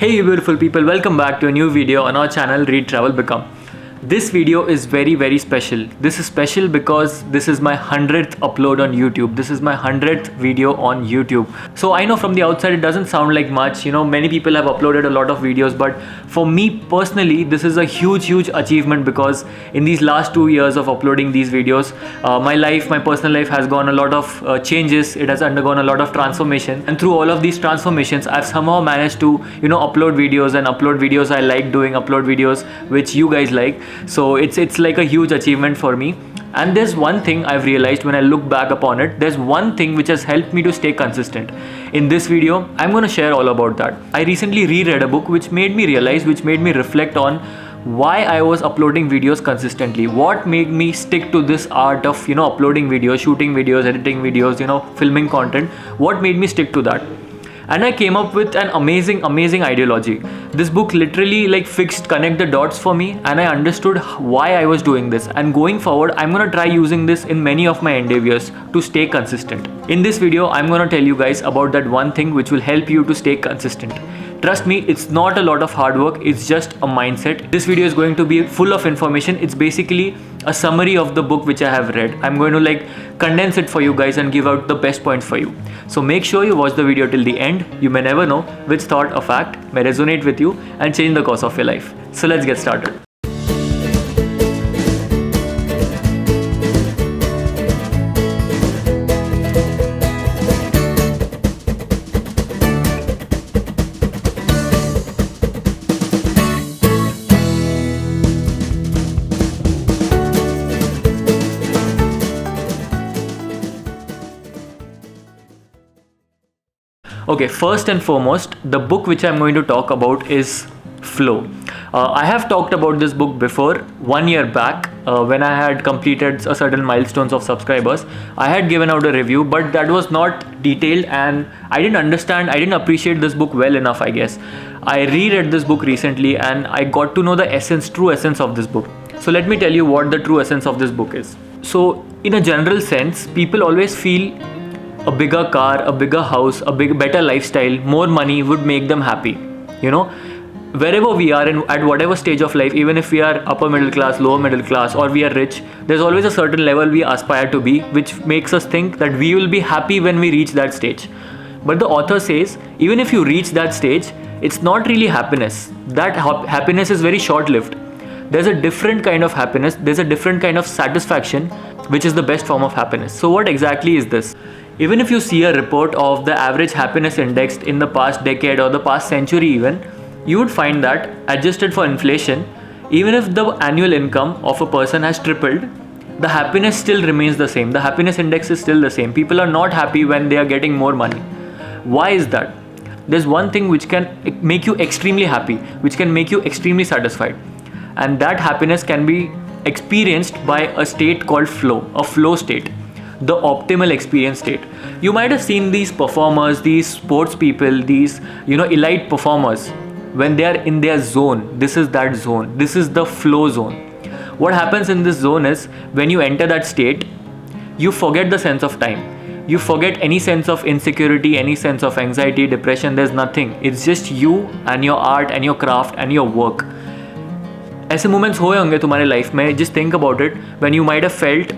Hey you beautiful people, welcome back to a new video on our channel Read Travel Become. This video is very special. This is special because this is my 100th upload on YouTube. This is my 100th video on YouTube. So I know from the outside it doesn't sound like much, many people have uploaded a lot of videos, but for me personally this is a huge achievement because in these last 2 years of uploading these videos, my personal life has gone a lot of changes. It has undergone a lot of transformation, and through all of these transformations I've somehow managed to upload videos and upload videos I like doing, upload videos which you guys like. So it's like a huge achievement for me. And there's one thing I've realized when I look back upon it. There's one thing which has helped me to stay consistent. In this video I'm going to share all about that. I recently reread a book which made me realize, which made me reflect on why I was uploading videos consistently. What made me stick to this art of uploading videos, shooting videos, editing videos, filming content. What made me stick to that? And I came up with an amazing ideology. This book literally connect the dots for me, and I understood why I was doing this. And going forward I'm gonna try using this in many of my endeavors to stay consistent. In this video I'm gonna tell you guys about that one thing which will help you to stay consistent. Trust me, it's not a lot of hard work, it's just a mindset. This video is going to be full of information. It's basically a summary of the book which I have read. I'm going to condense it for you guys and give out the best points for you. So make sure you watch the video till the end. You may never know which thought or fact may resonate with you and change the course of your life. So let's get started. Okay, first and foremost, the book which I'm going to talk about is Flow. I have talked about this book before, 1 year back, when I had completed a certain milestones of subscribers. I had given out a review, but that was not detailed and I didn't appreciate this book well enough, I guess. I reread this book recently and I got to know the true essence of this book. So let me tell you what the true essence of this book is. So in a general sense, people always feel a bigger car, a bigger house, better lifestyle, more money would make them happy. Wherever we are at whatever stage of life, even if we are upper middle class, lower middle class, or we are rich, there's always a certain level we aspire to be, which makes us think that we will be happy when we reach that stage. But the author says, even if you reach that stage, it's not really happiness. That happiness is very short-lived. There's a different kind of happiness, there's a different kind of satisfaction, which is the best form of happiness. So what exactly is this? Even if you see a report of the average happiness index in the past decade or the past century even, you would find that adjusted for inflation, even if the annual income of a person has tripled, the happiness still remains the same. The happiness index is still the same. People are not happy when they are getting more money. Why is that? There's one thing which can make you extremely happy, which can make you extremely satisfied. And that happiness can be experienced by a state called flow, a flow state. The optimal experience state. You might have seen these performers, these sports people, these elite performers, when they are in their zone. This is that zone. This is the flow zone. What happens in this zone is, when you enter that state, you forget the sense of time. You forget any sense of insecurity, any sense of anxiety, depression. There's nothing. It's just you and your art and your craft and your work. ऐसे moments हुए होंगे तुम्हारे life में. Just think about it, when you might have felt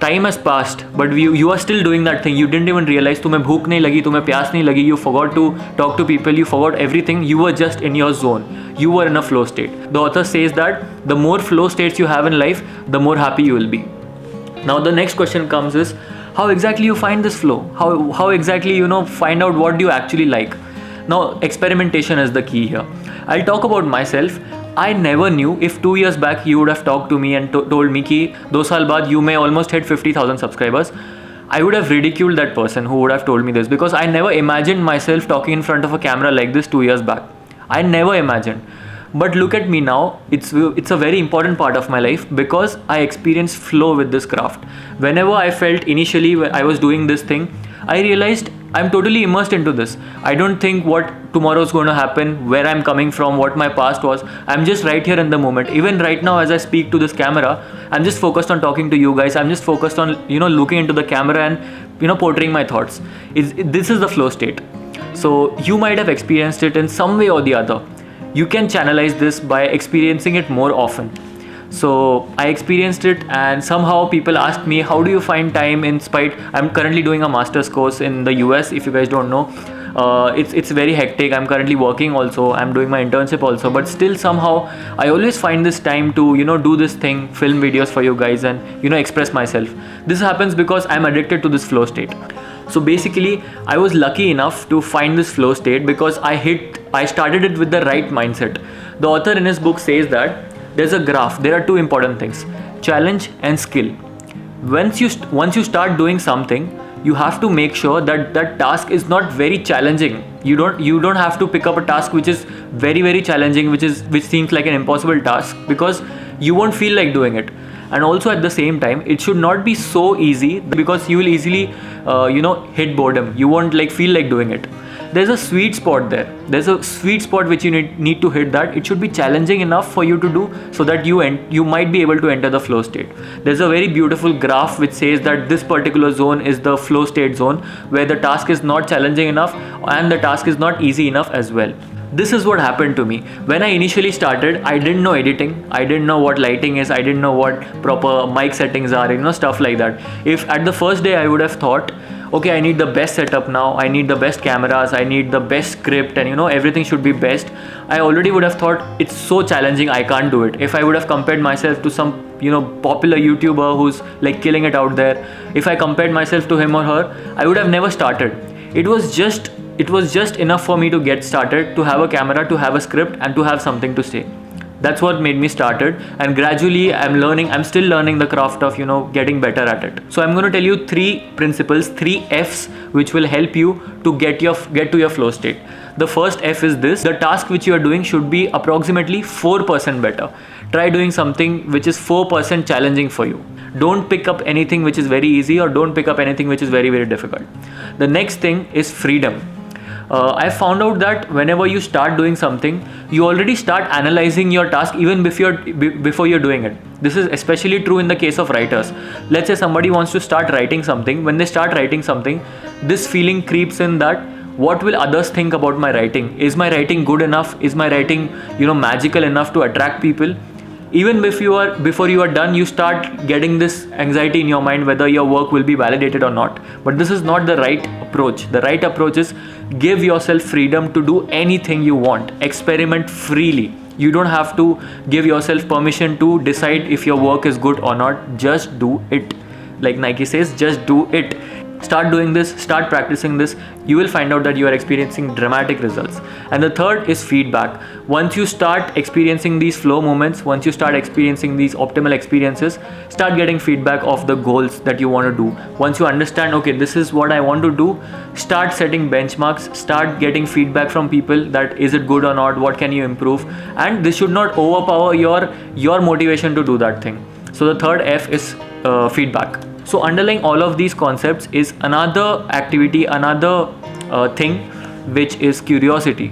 time has passed, but you are still doing that thing. You didn't even realize तुम्हें भूख नहीं लगी, तुम्हें प्यास नहीं लगी. You forgot to talk to people. You forgot everything. You were just in your zone. You were in a flow state. The author says that the more flow states you have in life, the more happy you will be. Now the next question comes is, how exactly you find this flow? How exactly find out what do you actually like? Now experimentation is the key here. I'll talk about myself. I never knew. If 2 years back you would have talked to me and told me कि 2 साल बाद you may almost hit 50,000 subscribers, I would have ridiculed that person who would have told me this, because I never imagined myself talking in front of a camera like this 2 years back. I never imagined. But look at me now. It's a very important part of my life because I experienced flow with this craft. Whenever I felt initially when I was doing this thing, I realized I'm totally immersed into this. I don't think what tomorrow is going to happen, where I'm coming from, what my past was. I'm just right here in the moment. Even right now as I speak to this camera, I'm just focused on talking to you guys. I'm just focused on looking into the camera and portraying my thoughts. This is the flow state. So you might have experienced it in some way or the other. You can channelize this by experiencing it more often. So I experienced it, and somehow people ask me, how do you find time in spite? I'm currently doing a master's course in the US, if you guys don't know. It's very hectic. I'm currently working also, I'm doing my internship also, but still somehow I always find this time to do this thing, film videos for you guys, and express myself. This happens because I'm addicted to this flow state. So basically I was lucky enough to find this flow state because I started it with the right mindset. The author in his book says that there's a graph. There are two important things: challenge and skill. Once you start doing something, you have to make sure that that task is not very challenging. You don't have to pick up a task which is very, very challenging, which seems like an impossible task, because you won't feel like doing it. And also at the same time, it should not be so easy, because you will easily hit boredom. You won't feel like doing it. There's a sweet spot there. There's a sweet spot which you need to hit. That it should be challenging enough for you to do, so that you might be able to enter the flow state. There's a very beautiful graph which says that this particular zone is the flow state zone, where the task is not challenging enough and the task is not easy enough as well. This is what happened to me. When I initially started, I didn't know editing. I didn't know what lighting is. I didn't know what proper mic settings are, stuff like that. If at the first day I would have thought, okay, I need the best setup now, I need the best cameras, I need the best script, and everything should be best, I already would have thought it's so challenging, I can't do it. If I would have compared myself to some popular YouTuber who's killing it out there, if I compared myself to him or her, I would have never started. It was just enough for me to get started, to have a camera, to have a script, and to have something to say. That's what made me started, and gradually I'm still learning the craft of getting better at it. So I'm going to tell you 3 principles, 3 F's, which will help you to get to your flow state. The first F is this: the task which you are doing should be approximately 4% better. Try doing something which is 4% challenging for you. Don't pick up anything which is very easy, or don't pick up anything which is very, very difficult. The next thing is freedom. I found out that whenever you start doing something, you already start analyzing your task even before you're doing it. This is especially true in the case of writers. Let's say somebody wants to start writing something. When they start writing something, this feeling creeps in that, what will others think about my writing? Is my writing good enough? Is my writing magical enough to attract people? Even before you are done, you start getting this anxiety in your mind whether your work will be validated or not. But this is not the right approach. The right approach is give yourself freedom to do anything you want. Experiment freely. You don't have to give yourself permission to decide if your work is good or not. Just do it. Like Nike says, just do it. Start doing this, start practicing this. You will find out that you are experiencing dramatic results. And the third is feedback. Once you start experiencing these flow moments, once you start experiencing these optimal experiences, start getting feedback of the goals that you want to do. Once you understand, okay, this is what I want to do, start setting benchmarks, start getting feedback from people that is it good or not, what can you improve, and this should not overpower your motivation to do that thing. So the third F is feedback. So underlying all of these concepts is another activity, another thing, which is curiosity.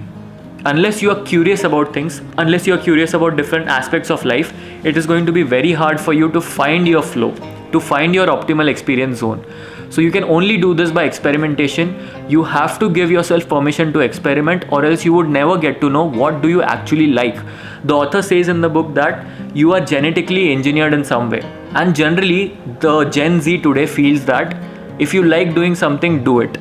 Unless you are curious about things, unless you are curious about different aspects of life, it is going to be very hard for you to find your flow, to find your optimal experience zone. So you can only do this by experimentation. You have to give yourself permission to experiment, or else you would never get to know what do you actually like. The author says in the book that you are genetically engineered in some way. And generally, the Gen Z today feels that if you like doing something, do it.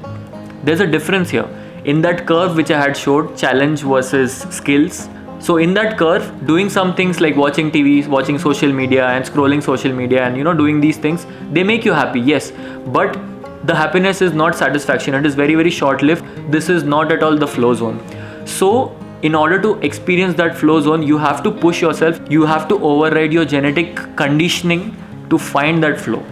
There's a difference here. In that curve which I had showed, challenge versus skills. So in that curve, doing some things like watching TV, watching social media and scrolling social media and doing these things, they make you happy, yes. But the happiness is not satisfaction. It is very, very short-lived. This is not at all the flow zone. So in order to experience that flow zone, you have to push yourself. You have to override your genetic conditioning to find that flow.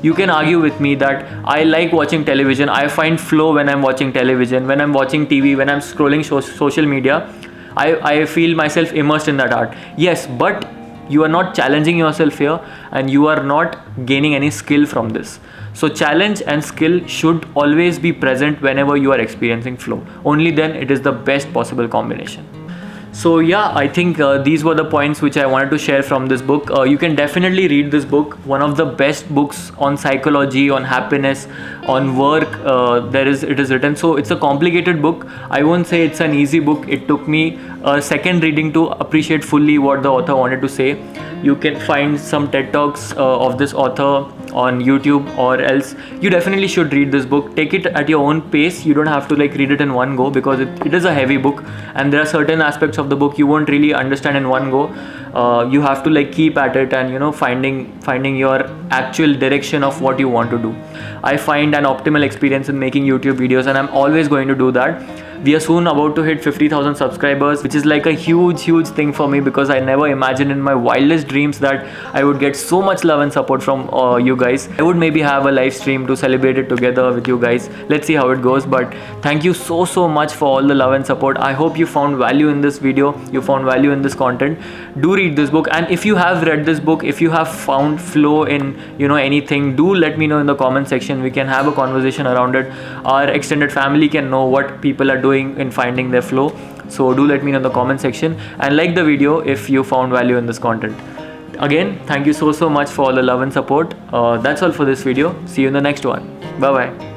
You can argue with me that I like watching television. I find flow when I'm watching television, when I'm watching TV, when I'm scrolling social media. I feel myself immersed in that art. Yes, but you are not challenging yourself here, and you are not gaining any skill from this. So challenge and skill should always be present whenever you are experiencing flow. Only then it is the best possible combination. So yeah, I think these were the points which I wanted to share from this book. You can definitely read this book. One of the best books on psychology, on happiness, on work. It is written. So it's a complicated book. I won't say it's an easy book. It took me a second reading to appreciate fully what the author wanted to say. You can find some TED Talks of this author on YouTube, or else you definitely should read this book. Take it at your own pace. You don't have to like read it in one go, because it is a heavy book, and there are certain aspects of the book you won't really understand in one go. You have to like keep at it, and finding your actual direction of what you want to do. I find an optimal experience in making YouTube videos, and I'm always going to do that. We are soon about to hit 50,000 subscribers, which is like a huge thing for me, because I never imagined in my wildest dreams that I would get so much love and support from you guys. I would maybe have a live stream to celebrate it together with you guys. Let's see how it goes, but thank you so much for all the love and support. I hope you found value in this video, you found value in this content. Do read this book, and if you have read this book, if you have found flow in anything, do let me know in the comment section. We can have a conversation around it. Our extended family can know what people are doing in finding their flow. So do let me know in the comment section, and like the video if you found value in this content. Again, thank you so much for all the love and support. That's all for this video. See you in the next one. Bye bye.